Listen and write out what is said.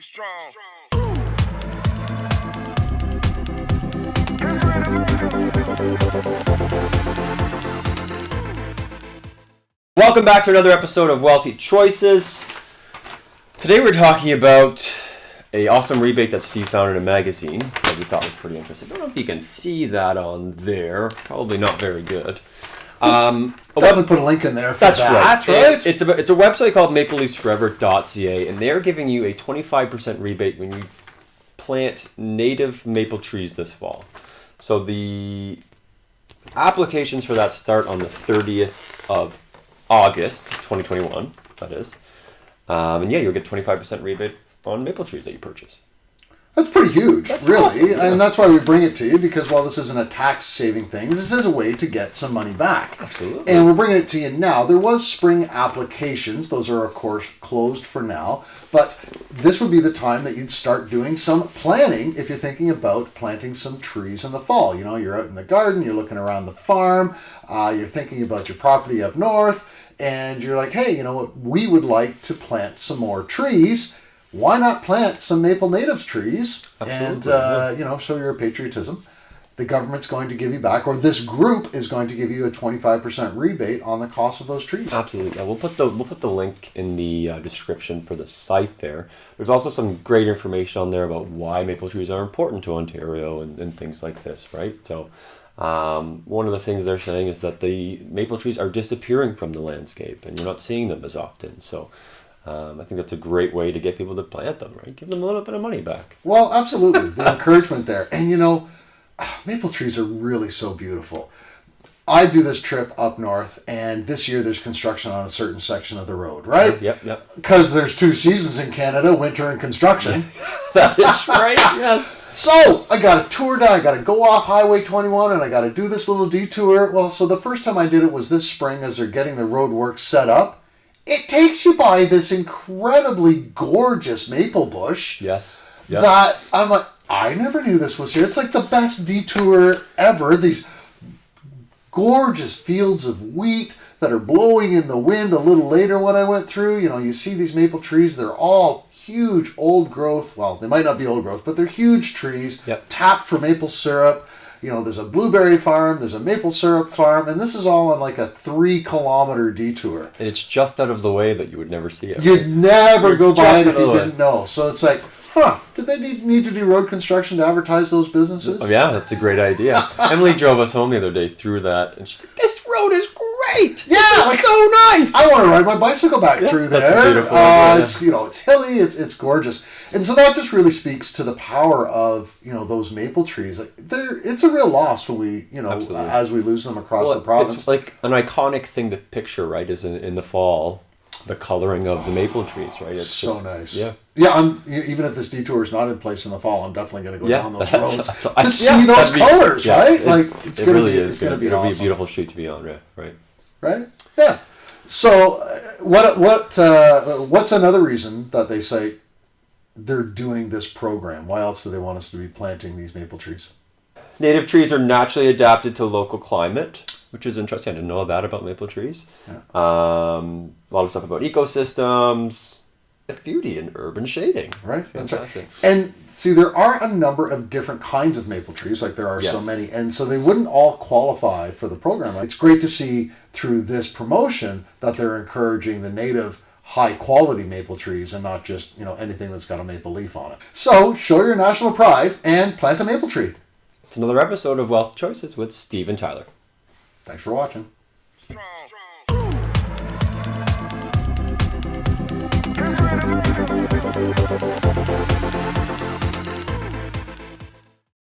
Be strong. Welcome back to another episode of Wealthy Choices. Today we're talking about an awesome rebate that Steve found in a magazine that we thought was pretty interesting. I don't know if you can see that on there. Probably not very good. Definitely put a link in there for that's that. Right. It's a website called mapleleavesforever.ca, and they're giving you a 25% rebate when you plant native maple trees this fall. So the applications for that start on the 30th of August 2021, that is. And yeah, you'll get 25% rebate on maple trees that you purchase. That's pretty huge, That's really. awesome, yeah. And that's why we bring it to you, because while this isn't a tax-saving thing, this is a way to get some money back. Absolutely. And we're bringing it to you now. There was spring applications. Those are, of course, closed for now. But this would be the time that you'd start doing some planning if you're thinking about planting some trees in the fall. You know, you're out in the garden, you're looking around the farm, you're thinking about your property up north, and you're like, hey, you know what, we would like to plant some more trees. Why not plant some maple natives trees? Absolutely, And, you know, show your patriotism. The government's going to give you back, or this group is going to give you a 25% rebate on the cost of those trees. Absolutely. Yeah, we'll put the link in the description for the site there. There's also some great information on there about why maple trees are important to Ontario and things like this, right? So one of the things they're saying is that the maple trees are disappearing from the landscape, and you're not seeing them as often. So I think that's a great way to get people to plant them, right? Give them a little bit of money back. Well, absolutely. The encouragement there. And, you know, maple trees are really so beautiful. I do this trip up north, and this year there's construction on a certain section of the road, right? Yep. Because there's two seasons in Canada, winter and construction. That is right, yes. So, I got a tour down, I got to go off Highway 21, and I got to do this little detour. Well, so the first time I did it was this spring as they're getting the road work set up. It takes you by this incredibly gorgeous maple bush. Yes. That I'm like, I never knew this was here. It's like the best detour ever. These gorgeous fields of wheat that are blowing in the wind a little later when I went through. You know, you see these maple trees. They're all huge old growth. Well, they might not be old growth, but they're huge trees. Yep. Tapped for maple syrup. You know, there's a blueberry farm, there's a maple syrup farm, and this is all on like a 3-kilometer detour. And it's just out of the way that you would never see it. You'd never go by it if you another didn't know. So it's like, did they need to do road construction to advertise those businesses? Oh, yeah, that's a great idea. Emily drove us home the other day through that, and she's like, this road is great! Yeah! It's so nice! I want to ride my bicycle back through there. That's a beautiful idea. It's, you know, it's hilly, it's gorgeous. And so that just really speaks to the power of, you know, those maple trees. Like, it's a real loss when we, you know, Absolutely. as we lose them across the province. It's like an iconic thing to picture, right, is in the fall, the coloring of the maple trees, right? It's so just, nice. Yeah. Yeah, even if this detour is not in place in the fall, I'm definitely going to go down those roads to yeah, see those colors, yeah, right? Like, it's going to be, is it's going to be It'll awesome. be a beautiful street to be on, right? Right? Yeah. So, what's another reason that they say they're doing this program? Why else do they want us to be planting these maple trees? Native trees are naturally adapted to local climate, which is interesting. I didn't know that about maple trees. Yeah. A lot of stuff about ecosystems, beauty, and urban shading. Right? Fantastic. That's right. And see, there are a number of different kinds of maple trees, like there are so Yes. many, and so they wouldn't all qualify for the program. It's great to see through this promotion that they're encouraging the native high quality maple trees and not just, you know, anything that's got a maple leaf on it. So show your national pride and plant a maple tree. It's another episode of Wealth Choices with Steve and Tyler. Thanks for watching. Strong.